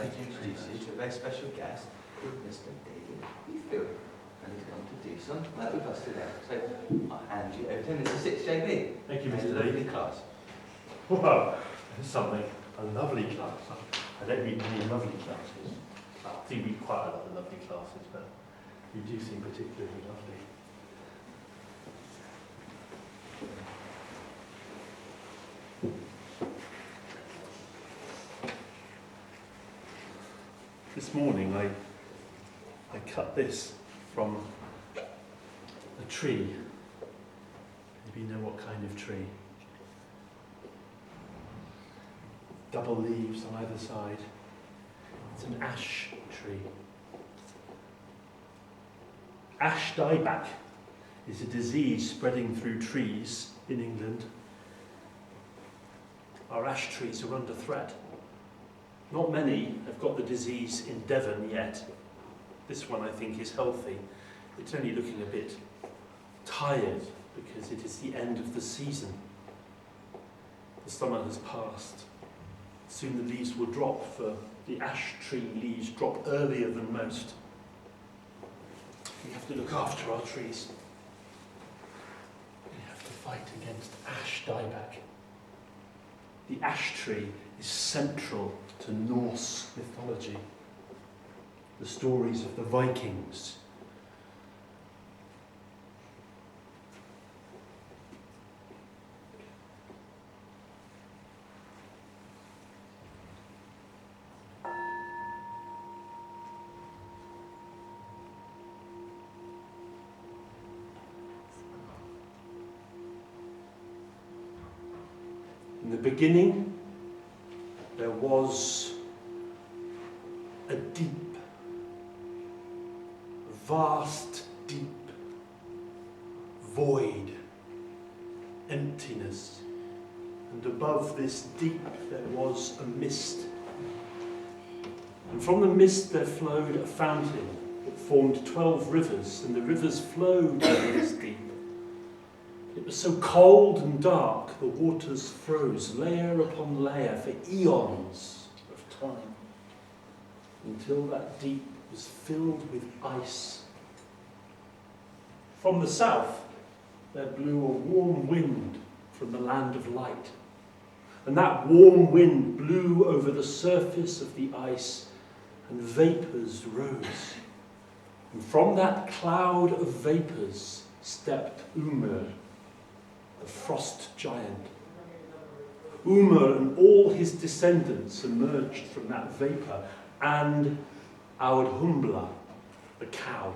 like to introduce you to a very special guest called Mr. David Heathfield. And he's going to do some work with us today. So I'll hand you over to him. This is 6JB. Thank you, Mr. Lovely David. class. Wow, this is something. A lovely class. I don't read many lovely classes. I do read quite a lot of lovely classes, but you do seem particularly lovely. This morning I cut this from a tree. Maybe you know what kind of tree. Double leaves on either side. It's an ash tree. Ash dieback is a disease spreading through trees in England. Our ash trees are under threat. Not many have got the disease in Devon yet. This one I think is healthy. It's only looking a bit tired because it is the end of the season. The summer has passed. Soon the leaves will drop, for the ash tree leaves drop earlier than most. We have to look after our trees. We have to fight against ash dieback. The ash tree is central to Norse mythology. The stories of the Vikings. In the beginning, there was a deep, vast, deep void, emptiness. And above this deep there was a mist. And from the mist there flowed a fountain that formed 12 rivers, and the rivers flowed over this deep. It was so cold and dark, the waters froze layer upon layer for eons of time, until that deep was filled with ice. From the south, there blew a warm wind from the land of light, and that warm wind blew over the surface of the ice, and vapours rose. And from that cloud of vapours stepped Umr, the frost giant. Umr and all his descendants emerged from that vapour, and Audhumbla, the cow.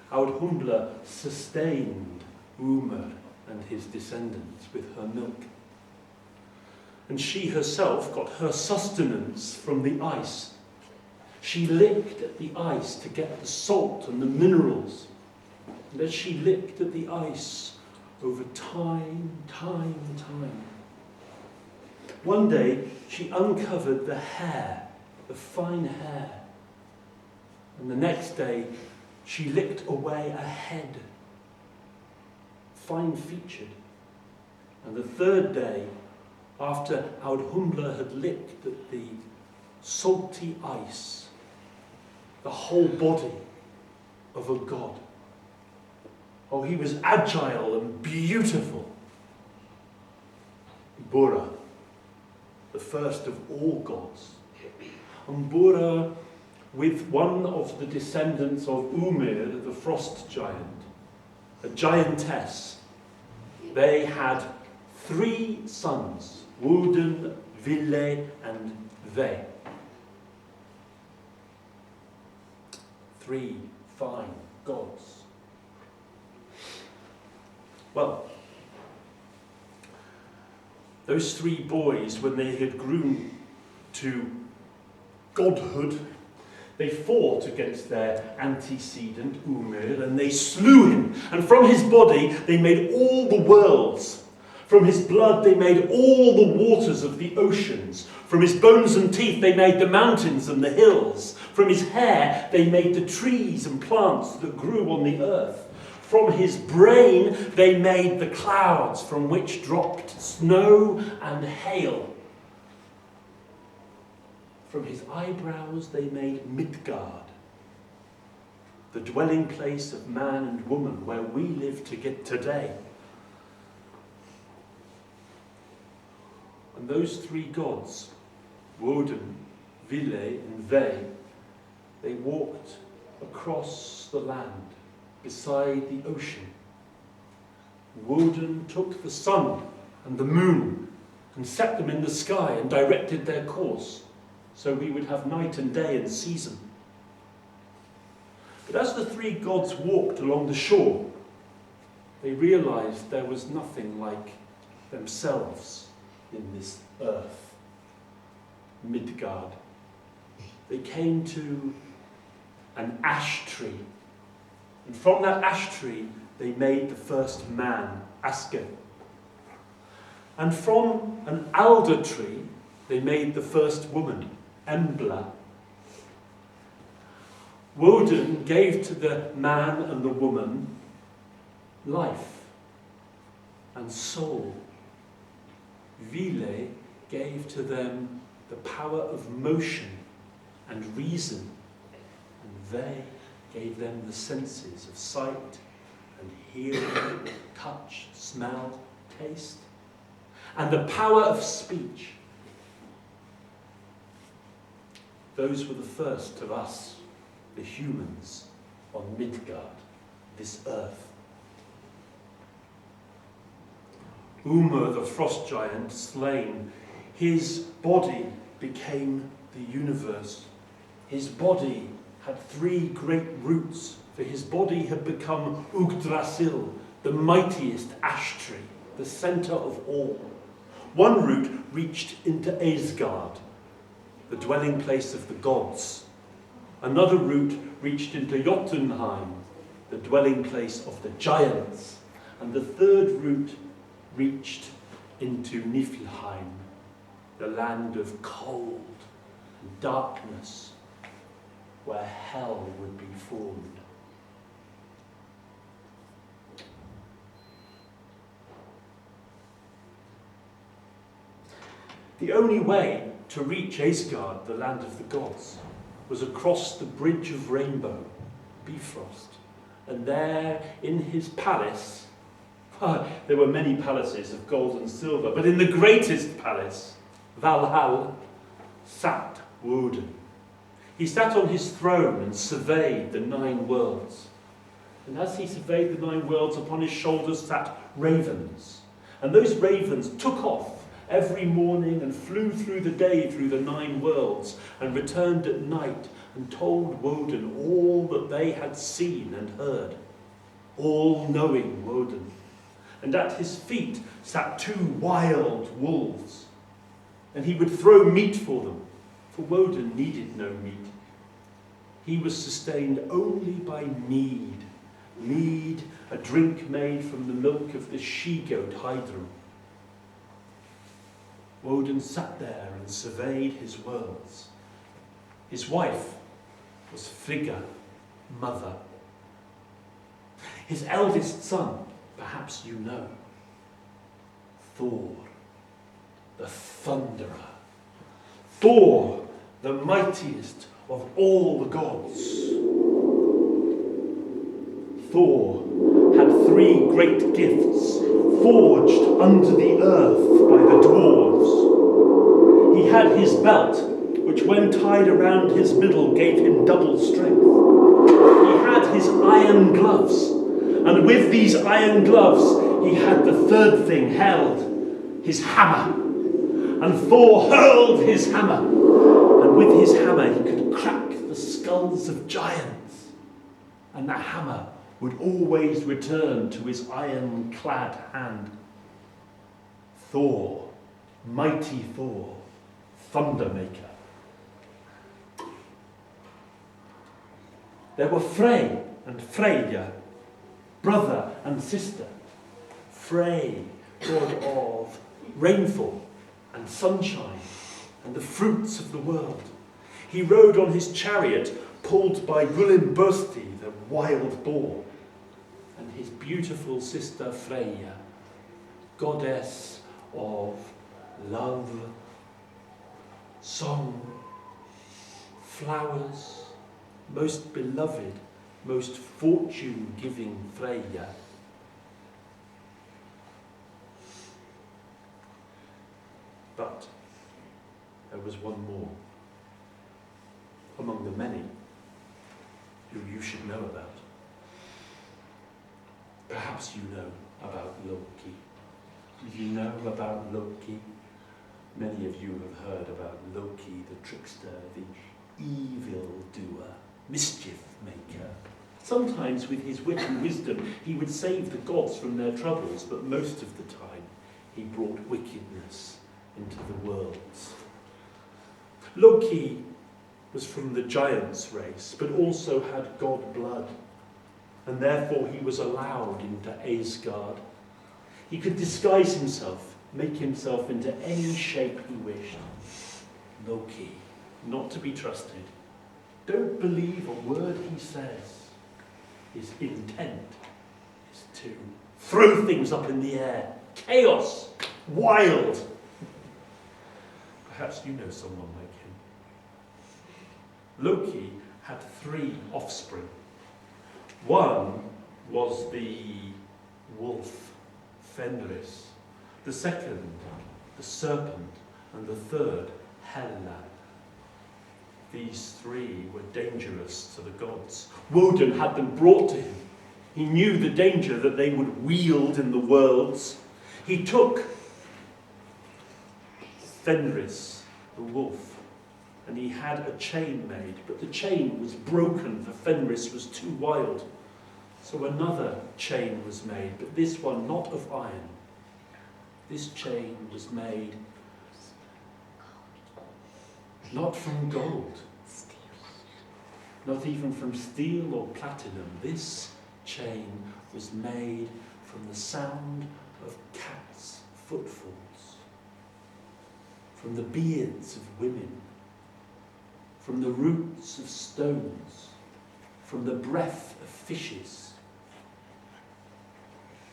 Audhumbla sustained Umr and his descendants with her milk. And she herself got her sustenance from the ice. She licked at the ice to get the salt and the minerals. And as she licked at the ice, over time, one day she uncovered the hair, the fine hair. And the next day she licked away a head, fine featured. And the third day, after Audhumbla had licked at the salty ice, the whole body of a god. Oh, he was agile and beautiful. Bora, the first of all gods. And Bora, with one of the descendants of Umr, the frost giant, a giantess, they had 3 sons, Woden, Ville, and Ve. 3 fine gods. Well, those 3 boys, when they had grown to godhood, they fought against their antecedent, Umr, and they slew him. And from his body they made all the worlds. From his blood they made all the waters of the oceans. From his bones and teeth they made the mountains and the hills. From his hair they made the trees and plants that grew on the earth. From his brain they made the clouds from which dropped snow and hail. From his eyebrows they made Midgard, the dwelling place of man and woman where we live to get today. And those three gods, Woden, Vile and Ve, they walked across the land beside the ocean. Woden took the sun and the moon and set them in the sky and directed their course, so we would have night and day and season. But as the three gods walked along the shore, they realized there was nothing like themselves in this earth, Midgard. They came to an ash tree, and from that ash tree they made the first man, Aske. And from an alder tree they made the first woman, Embla. Woden gave to the man and the woman life and soul. Vile gave to them the power of motion and reason, and they gave them the senses of sight and hearing, touch, smell, taste, and the power of speech. Those were the first of us, the humans, on Midgard, this earth. Umr, the frost giant, slain, his body became the universe. His body had three great roots, for his body had become Yggdrasil, the mightiest ash tree, the centre of all. One root reached into Asgard, the dwelling place of the gods. Another root reached into Jotunheim, the dwelling place of the giants. And the third root reached into Niflheim, the land of cold and darkness, where hell would be formed. The only way to reach Asgard, the land of the gods, was across the Bridge of Rainbow, Bifrost. And there, in his palace, there were many palaces of gold and silver, but in the greatest palace, Valhall, sat Woden. He sat on his throne and surveyed the 9 worlds. And as he surveyed the 9 worlds, upon his shoulders sat ravens. And those ravens took off every morning and flew through the day through the 9 worlds, and returned at night and told Woden all that they had seen and heard. All-knowing Woden. And at his feet sat 2 wild wolves. And he would throw meat for them, for Woden needed no meat. He was sustained only by mead. Mead, a drink made from the milk of the she-goat Heidrun. Woden sat there and surveyed his worlds. His wife was Frigga, mother. His eldest son, perhaps you know, Thor, the thunderer. Thor, the mightiest of all the gods. Thor had 3 great gifts forged under the earth by the dwarves. He had his belt, which when tied around his middle gave him double strength. He had his iron gloves, and with these iron gloves he had the third thing held, his hammer. And Thor hurled his hammer, and with his hammer he could crack the skulls of giants, and the hammer would always return to his iron-clad hand. Thor, mighty Thor, Thundermaker. There were Frey and Freyja, brother and sister. Frey, god of rainfall and sunshine and the fruits of the world. He rode on his chariot, pulled by Gullimbursti, the wild boar, and his beautiful sister Freyja, goddess of love, song, flowers, most beloved, most fortune-giving Freyja. But there was one more, among the many, who you should know about. Perhaps you know about Loki. You know about Loki. Many of you have heard about Loki, the trickster, the evil doer, mischief maker. Sometimes with his wit and wisdom he would save the gods from their troubles, but most of the time he brought wickedness into the worlds. Loki was from the giants' race, but also had god blood, and therefore he was allowed into Asgard. He could disguise himself, make himself into any shape he wished. Loki, not to be trusted. Don't believe a word he says. His intent is to throw things up in the air. Chaos, wild. Perhaps you know someone like him. Loki had 3 offspring. One was the wolf, Fenris. The second, the serpent. And the third, Hela. These 3 were dangerous to the gods. Woden had them brought to him. He knew the danger that they would wield in the worlds. He took Fenris, the wolf, and he had a chain made, but the chain was broken, for Fenris was too wild. So another chain was made, but this one not of iron. This chain was made not from gold, not even from steel or platinum. This chain was made from the sound of cats' footfalls, from the beards of women, from the roots of stones, from the breath of fishes,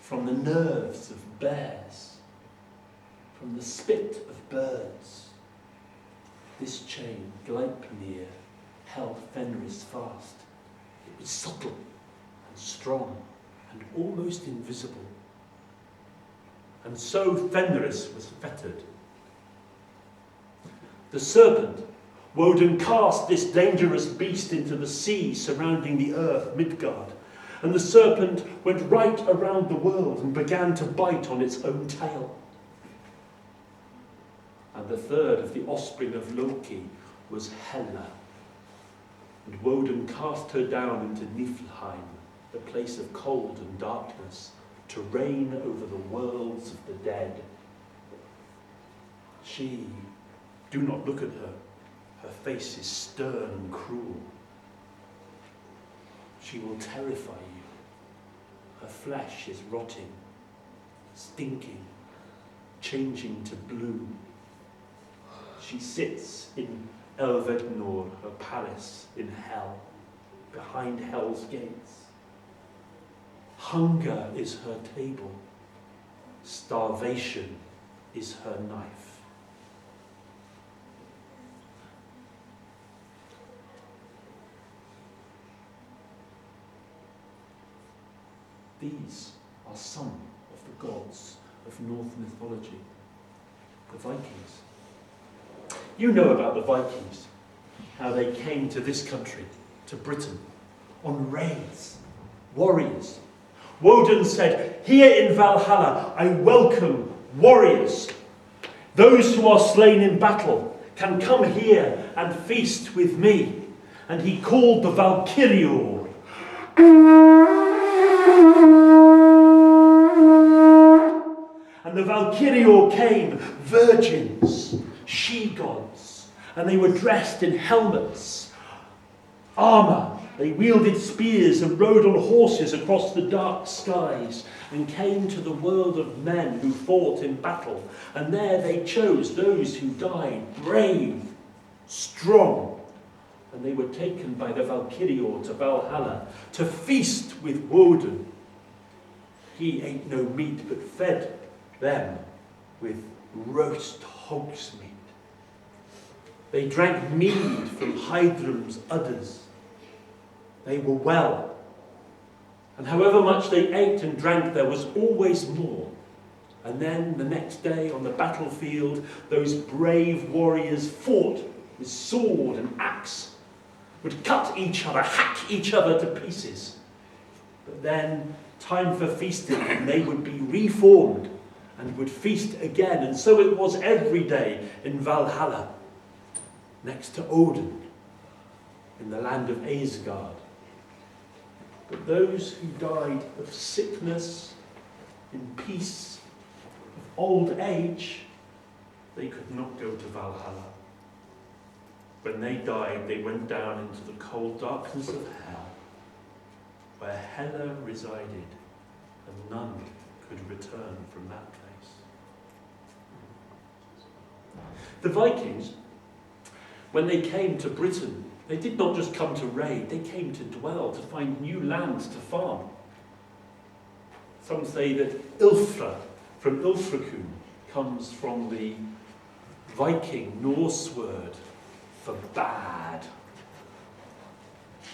from the nerves of bears, from the spit of birds. This chain, Gleipnir, held Fenris fast. It was subtle and strong and almost invisible. And so Fenris was fettered. The serpent, Woden cast this dangerous beast into the sea surrounding the earth, Midgard, and the serpent went right around the world and began to bite on its own tail. And the third of the offspring of Loki was Hela, and Woden cast her down into Niflheim, the place of cold and darkness, to reign over the worlds of the dead. She, do not look at her. Her face is stern and cruel. She will terrify you. Her flesh is rotting, stinking, changing to blue. She sits in Elvednor, her palace in hell, behind hell's gates. Hunger is her table. Starvation is her knife. These are some of the gods of Norse mythology, the Vikings. You know about the Vikings, how they came to this country, to Britain, on raids, warriors. Woden said, "Here in Valhalla I welcome warriors. Those who are slain in battle can come here and feast with me." And he called the Valkyrior. And the Valkyrior came, virgins, she-gods, and they were dressed in helmets, armour. They wielded spears and rode on horses across the dark skies and came to the world of men who fought in battle. And there they chose those who died brave, strong. And they were taken by the Valkyrior to Valhalla to feast with Woden. He ate no meat but fed them with roast hog's meat. They drank mead from Heidrum's udders. They were well. And however much they ate and drank, there was always more. And then the next day on the battlefield, those brave warriors fought with sword and axe, would cut each other, hack each other to pieces. But then, time for feasting, and they would be reformed and would feast again. And so it was every day in Valhalla, next to Odin, in the land of Asgard. But those who died of sickness, in peace, of old age, they could not go to Valhalla. When they died, they went down into the cold darkness of hell, where Hela resided, and none could return from that place. The Vikings, when they came to Britain, they did not just come to raid, they came to dwell, to find new lands to farm. Some say that Ilfra, from Ilfracombe, comes from the Viking Norse word for bad.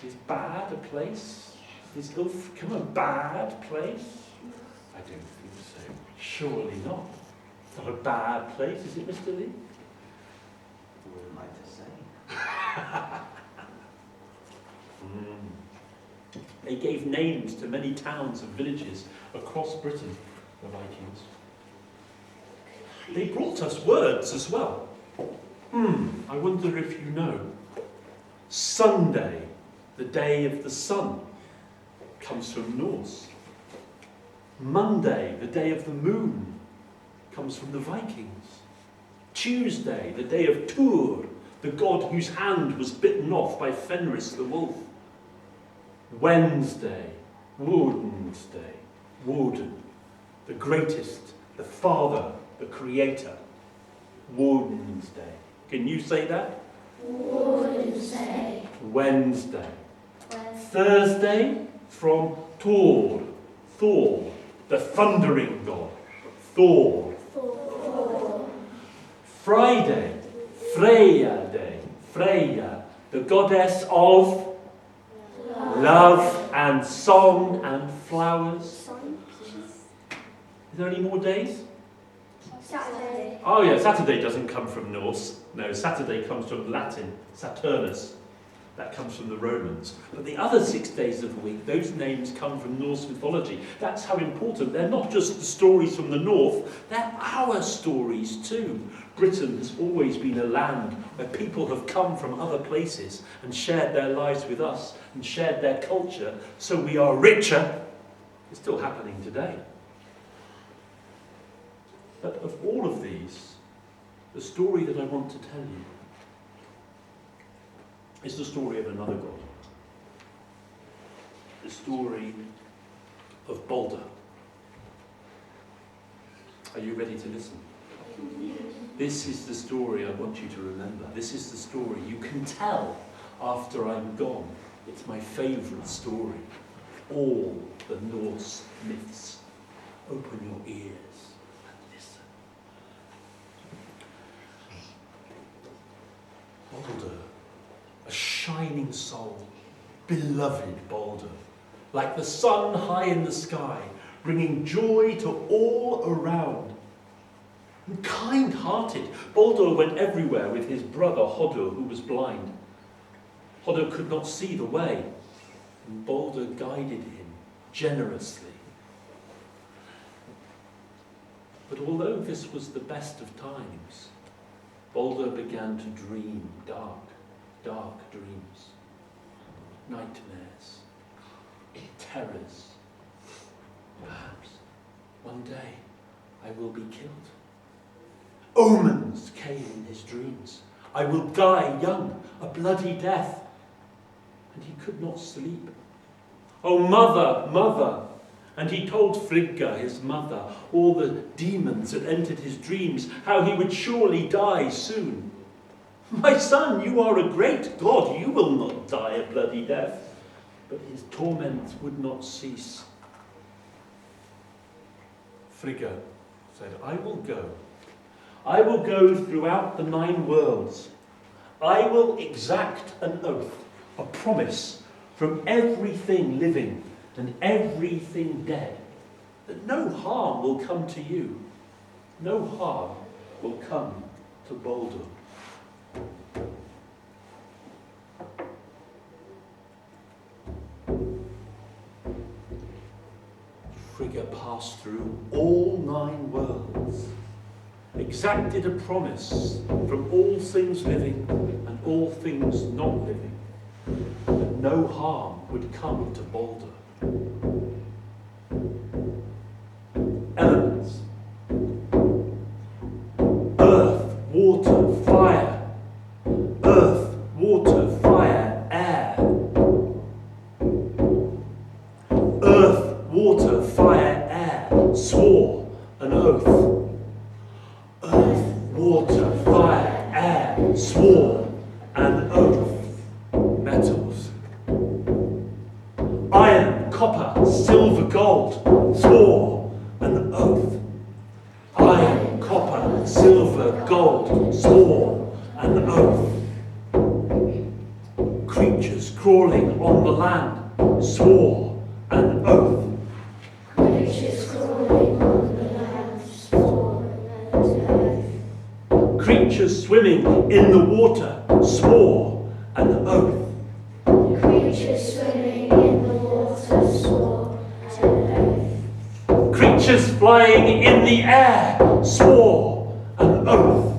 Is bad a place? Is Ilfracombe a bad place? I don't think so. Surely not. It's not a bad place, is it, Mr. Lee? What am I to say? They gave names to many towns and villages across Britain, the Vikings. They brought us words as well. I wonder if you know. Sunday, the day of the sun, comes from Norse. Monday, the day of the moon, comes from the Vikings. Tuesday, the day of Tur, the god whose hand was bitten off by Fenris the wolf. Wednesday, Woden's-day, Woden, the greatest, the father, the creator. Woden's day. Can you say that? Wednesday. Wednesday. Thursday, from Thor, Thor, the thundering god. Thor. Friday, Freya day, Freya, the goddess of love and song and flowers. Is there any more days? Saturday. Oh yeah, Saturday doesn't come from Norse. No, Saturday comes from Latin, Saturnus. That comes from the Romans. But the other 6 days of the week, those names come from Norse mythology. That's how important. They're not just the stories from the north, they're our stories too. Britain has always been a land where people have come from other places and shared their lives with us and shared their culture, so we are richer. It's still happening today. But of all of these, the story that I want to tell you is the story of another god. The story of Balder. Are you ready to listen? This is the story I want you to remember. This is the story you can tell after I'm gone. It's my favourite story. All the Norse myths. Open your ears and listen. Balder, a shining soul, beloved Balder, like the sun high in the sky, bringing joy to all around. And kind-hearted, Balder went everywhere with his brother Hodor, who was blind. Hodor could not see the way, and Balder guided him generously. But although this was the best of times, Balder began to dream dark, dark dreams, nightmares, terrors. Perhaps one day I will be killed. Omens came in his dreams. I will die young, a bloody death. And he could not sleep. Oh, mother, mother. And he told Frigga, his mother, all the demons that entered his dreams, how he would surely die soon. My son, you are a great god. You will not die a bloody death. But his torments would not cease. Frigga said, I will go. I will go throughout the 9 worlds. I will exact an oath, a promise from everything living and everything dead, that no harm will come to you, no harm will come to Baldur. Frigga passed through all 9 worlds, exacted a promise from all things living and all things not living, that no harm would come to Baldur. Elements: earth, water, fire. Earth, water, fire, air. Earth, water, fire, air, swore an oath. Earth, water, fire, air, swore an oath. Metals: iron, copper, silver, gold, swore an oath. Iron, copper, silver, gold, swore an oath. Creatures crawling on the land, swore an oath. Creatures crawling on the land, swore an oath. Creatures swimming in the water, swore an oath. Creatures swimming in the water, swore an oath. Creatures flying in the air, swore an oath.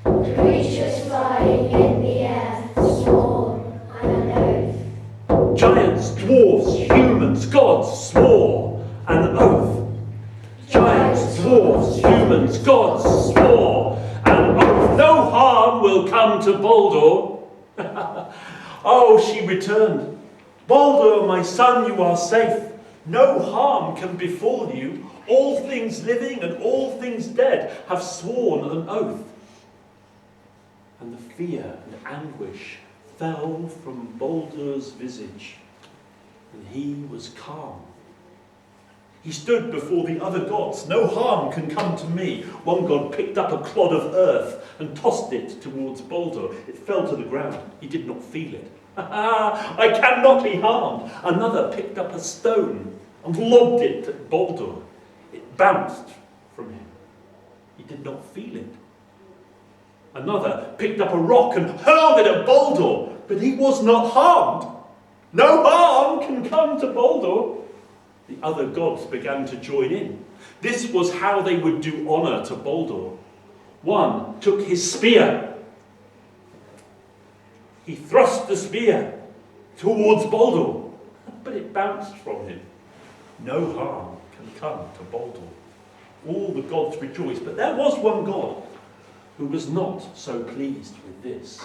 Creatures flying in the air, swore an oath. Giants, dwarves, humans, gods, swore an oath. Giants, dwarves, humans, gods, swore an oath. No harm will come to Baldur. Oh, she returned. Baldur, my son, you are safe. No harm can befall you. All things living and all things dead have sworn an oath. And the fear and anguish fell from Baldur's visage, and he was calm. He stood before the other gods. No harm can come to me. One god picked up a clod of earth and tossed it towards Baldur. It fell to the ground. He did not feel it. I cannot be harmed. Another picked up a stone and lobbed it at Baldur. It bounced from him. He did not feel it. Another picked up a rock and hurled it at Baldur, but he was not harmed. No harm can come to Baldur. The other gods began to join in. This was how they would do honour to Baldur. One took his spear. He thrust the spear towards Baldur, but it bounced from him. No harm can come to Baldur. All the gods rejoiced, but there was one god who was not so pleased with this.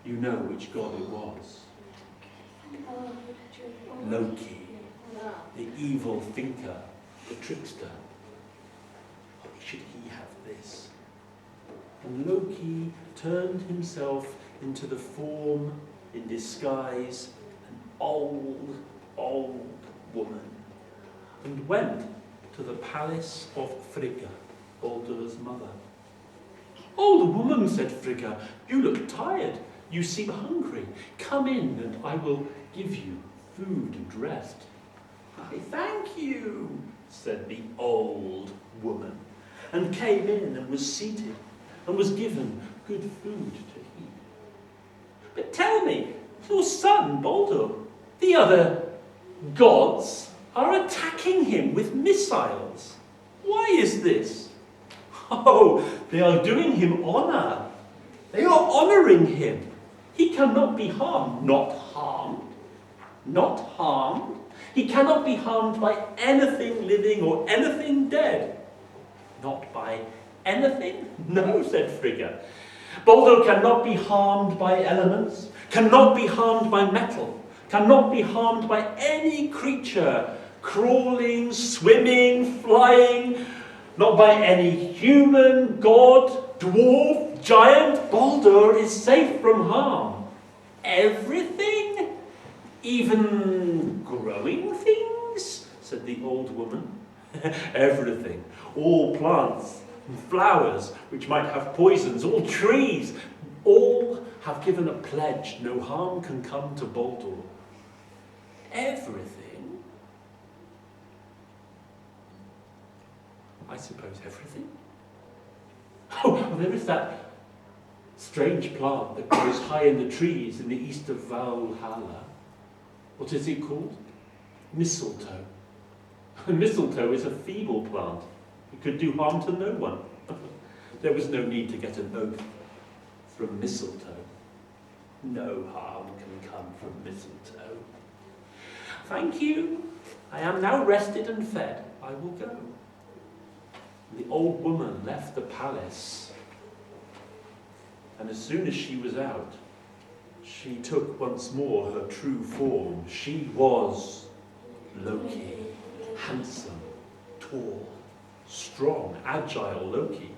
You know which god it was. Loki, the evil thinker, the trickster. Why should he have this? And Loki turned himself into the form, in disguise, an old, old woman, and went to the palace of Frigga, Baldur's mother. "Old woman," said Frigga, "you look tired. You seem hungry. Come in and I will give you food and rest." "I thank you," said the old woman, and came in and was seated and was given good food to eat. "But tell me, your son Baldur, the other gods are attacking him with missiles. Why is this?" "Oh, they are doing him honour. They are honouring him. He cannot be harmed." "Not harmed? Not harmed? He cannot be harmed by anything living or anything dead." "Not by anything?" "No," said Frigga. "Baldur cannot be harmed by elements, cannot be harmed by metal, cannot be harmed by any creature, crawling, swimming, flying, not by any human, god, dwarf, giant. Baldur is safe from harm. Everything? Even growing things?" said the old woman. "Everything. All plants and flowers which might have poisons, all trees, all have given a pledge no harm can come to Baldur. Everything? I suppose everything? Oh, there is that strange plant that grows high in the trees in the east of Valhalla. What is it called? Mistletoe. Mistletoe is a feeble plant. It could do harm to no one. There was no need to get an oath from mistletoe. No harm can come from mistletoe. Thank you. I am now rested and fed. I will go. The old woman left the palace, and as soon as she was out, she took once more her true form. She was Loki, handsome, tall, strong, agile Loki.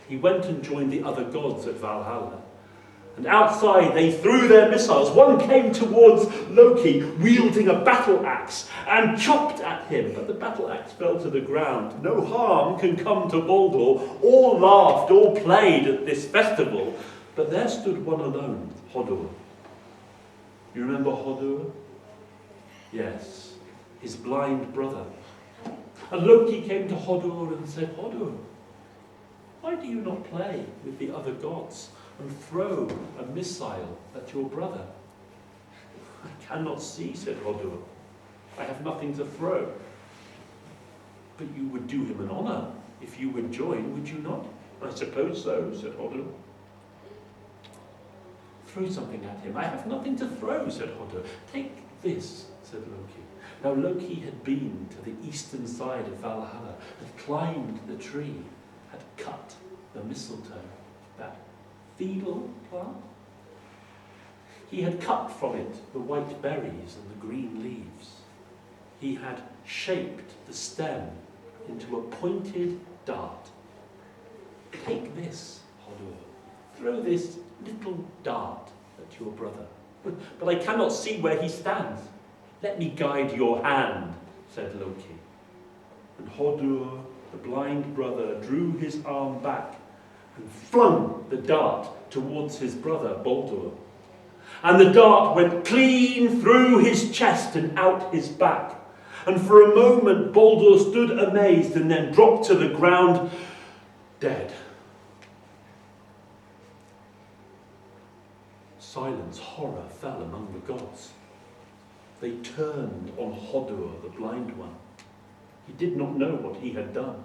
He went and joined the other gods at Valhalla. And outside they threw their missiles. One came towards Loki, wielding a battle axe, and chopped at him. But the battle axe fell to the ground. No harm can come to Baldur. All laughed, all played at this festival. But there stood one alone, Hodur. You remember Hodur? Yes, his blind brother. And Loki came to Hodur and said, Hodur, why do you not play with the other gods and throw a missile at your brother? I cannot see, said Hodur. I have nothing to throw. But you would do him an honour if you would join, would you not? I suppose so, said Hodur. Throw something at him. I have nothing to throw, said Hodur. Take this, said Loki. Now Loki had been to the eastern side of Valhalla, had climbed the tree, had cut the mistletoe, that feeble plant. He had cut from it the white berries and the green leaves. He had shaped the stem into a pointed dart. Take this, Hodur. Throw this little dart at your brother. But I cannot see where he stands. Let me guide your hand, said Loki. And Hodur, the blind brother, drew his arm back and flung the dart towards his brother, Baldur. And the dart went clean through his chest and out his back. And for a moment Baldur stood amazed and then dropped to the ground, dead. Silence, horror fell among the gods. They turned on Hodur, the blind one. He did not know what he had done.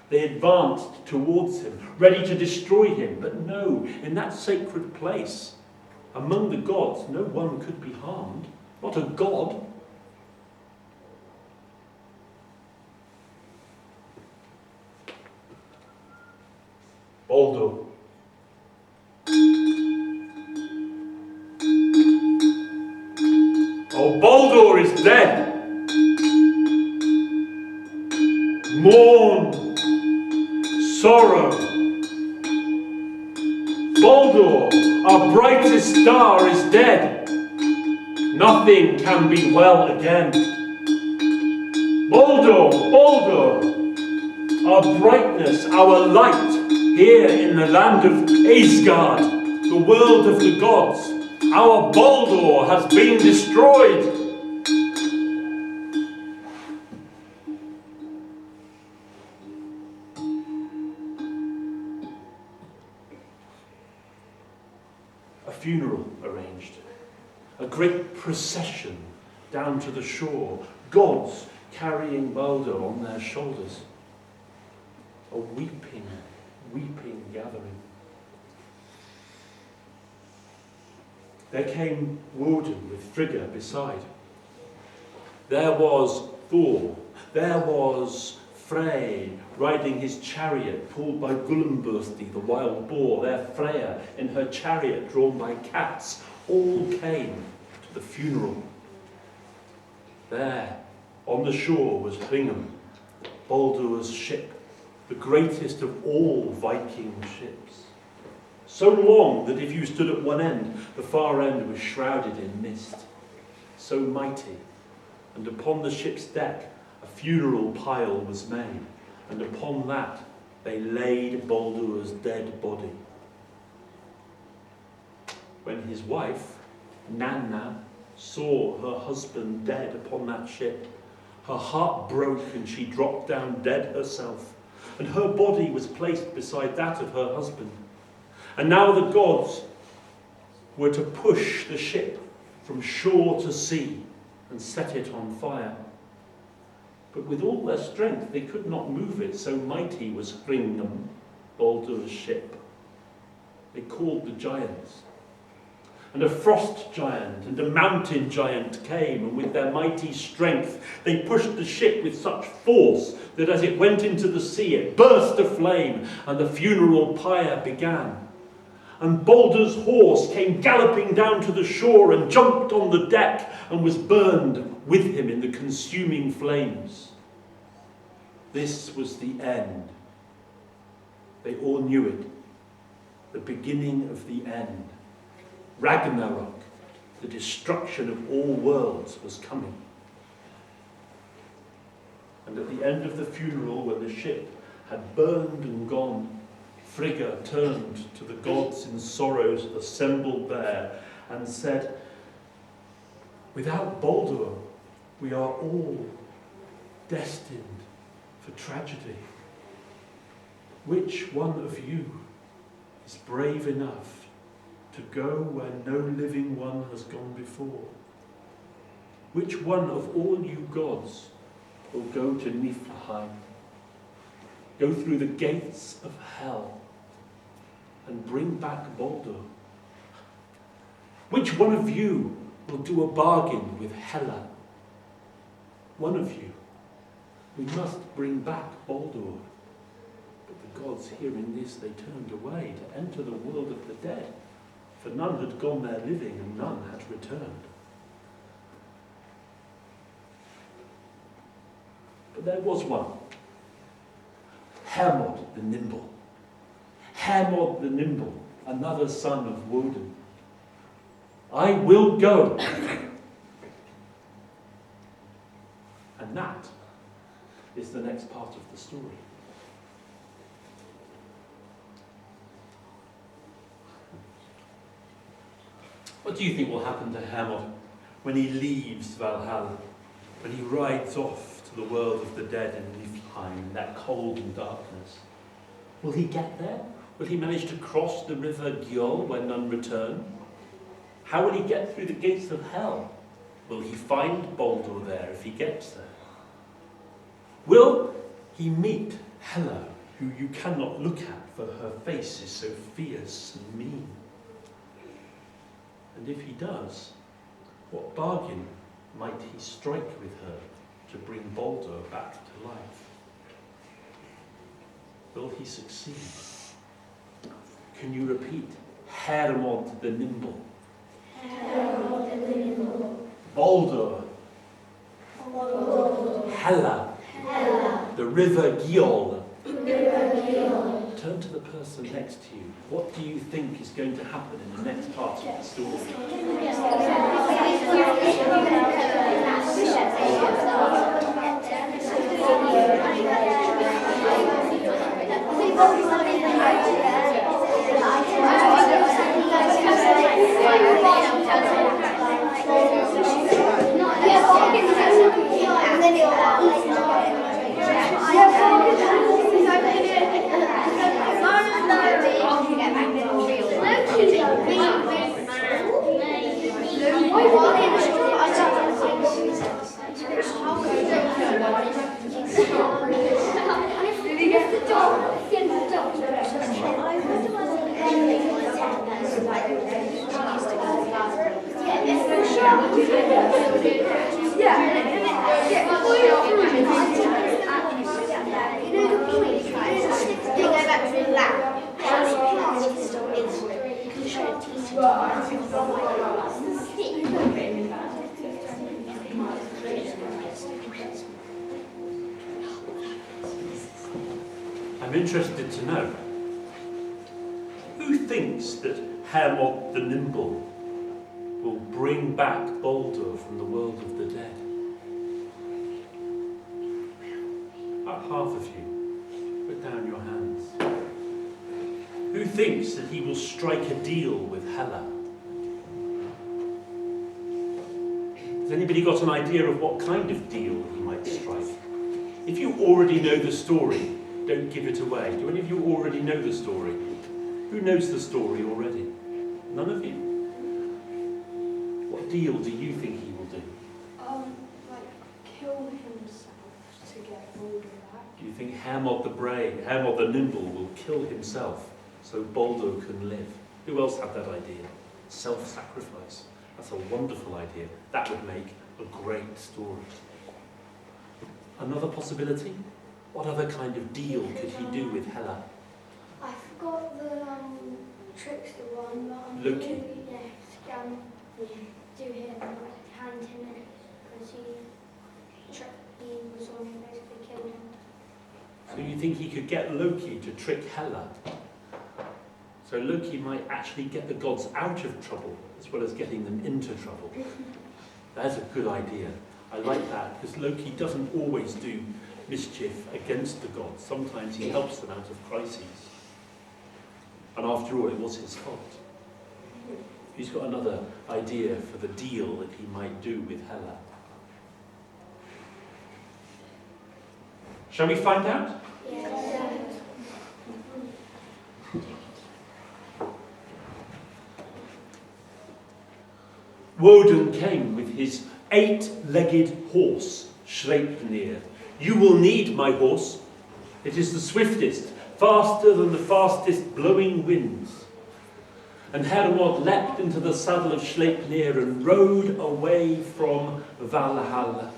They advanced towards him, ready to destroy him. But no, in that sacred place, among the gods, no one could be harmed. Not a god. Baldur. Oh, Baldur is dead. Mourn, sorrow. Baldur, our brightest star, is dead. Nothing can be well again. Baldur, Baldur, our brightness, our light, here in the land of Asgard, the world of the gods. Our Baldur has been destroyed. A funeral arranged. A great procession down to the shore. Gods carrying Baldur on their shoulders. A weeping, weeping gathering. There came Woden with Frigga beside. There was Thor. There was Frey riding his chariot pulled by Gulumbursti, the wild boar. There Freya in her chariot drawn by cats. All came to the funeral. There on the shore was Hringham, Baldur's ship, the greatest of all Viking ships. So long that if you stood at one end, the far end was shrouded in mist. So mighty, and upon the ship's deck a funeral pile was made, and upon that they laid Baldur's dead body. when his wife, Nanna, saw her husband dead upon that ship, her heart broke and she dropped down dead herself, and her body was placed beside that of her husband. And now the gods were to push the ship from shore to sea and set it on fire. But with all their strength they could not move it, so mighty was Hringham, Baldur's ship. They called the giants. And a frost giant and a mountain giant came, and with their mighty strength they pushed the ship with such force that as it went into the sea it burst aflame, and the funeral pyre began. And Baldur's horse came galloping down to the shore and jumped on the deck and was burned with him in the consuming flames. This was the end. They all knew it. The beginning of the end. Ragnarok, the destruction of all worlds, was coming. And at the end of the funeral, when the ship had burned and gone, Frigga turned to the gods in sorrows assembled there and said, "Without Baldur, we are all destined for tragedy. Which one of you is brave enough to go where no living one has gone before? Which one of all you gods will go to Niflheim, go through the gates of hell, and bring back Baldur? Which one of you will do a bargain with Hela? One of you. We must bring back Baldur." But the gods, hearing this, they turned away to enter the world of the dead, for none had gone there living and none had returned. But there was one, Hermod the Nimble. Hermod the Nimble, another son of Woden. "I will go." And that is the next part of the story. What do you think will happen to Hermod when he leaves Valhalla, when he rides off to the world of the dead in Niflheim, in that cold and darkness? Will he get there? Will he manage to cross the river Gjöll where none return? How will he get through the gates of hell? Will he find Baldur there if he gets there? Will he meet Hela, who you cannot look at for her face is so fierce and mean? And if he does, what bargain might he strike with her to bring Baldur back to life? Will he succeed? Can you repeat? Hermod the Nimble. Hermod the Nimble. Baldur. Baldur. Hela. Hela. The river Gjöll. River Gjöll. Turn to the person next to you. What do you think is going to happen in the next part of the story? I'm interested to know, who thinks that Hermod the Nimble will bring back Baldur from the world of the dead? About half of you, put down your hands. Who thinks that he will strike a deal with Hela? Has anybody got an idea of what kind of deal he might strike? If you already know the story, don't give it away. Do any of you already know the story? Who knows the story already? None of you? What deal do you think he will do? Like kill himself to get Balder back. Do you think Hermod the Brave, Hermod the Nimble will kill himself so Balder can live? Who else had that idea? Self-sacrifice. That's a wonderful idea. That would make a great story. Another possibility? What other kind of deal could he do with Hela? I forgot the trickster one, but I'm Loki. thinking, do him, hand him in, because he was on him, basically killed him. So you think he could get Loki to trick Hela? So Loki might actually get the gods out of trouble as well as getting them into trouble. That's a good idea. I like that, because Loki doesn't always do mischief against the gods. Sometimes he helps them out of crises. And after all, it was his fault. He's got another idea for the deal that he might do with Hela. Shall we find out? Yes. Woden came with his 8-legged horse, Sleipnir. You will need my horse. It is the swiftest, faster than the fastest blowing winds. And Hermod leapt into the saddle of Sleipnir and rode away from Valhalla.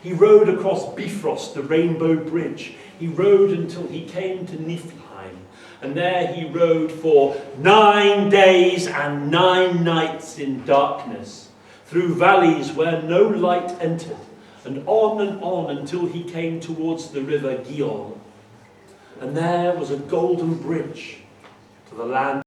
He rode across Bifrost, the Rainbow Bridge. He rode until he came to Niflheim. And there he rode for 9 days and 9 nights in darkness, through valleys where no light entered, and on until he came towards the river Giol. And there was a golden bridge to the land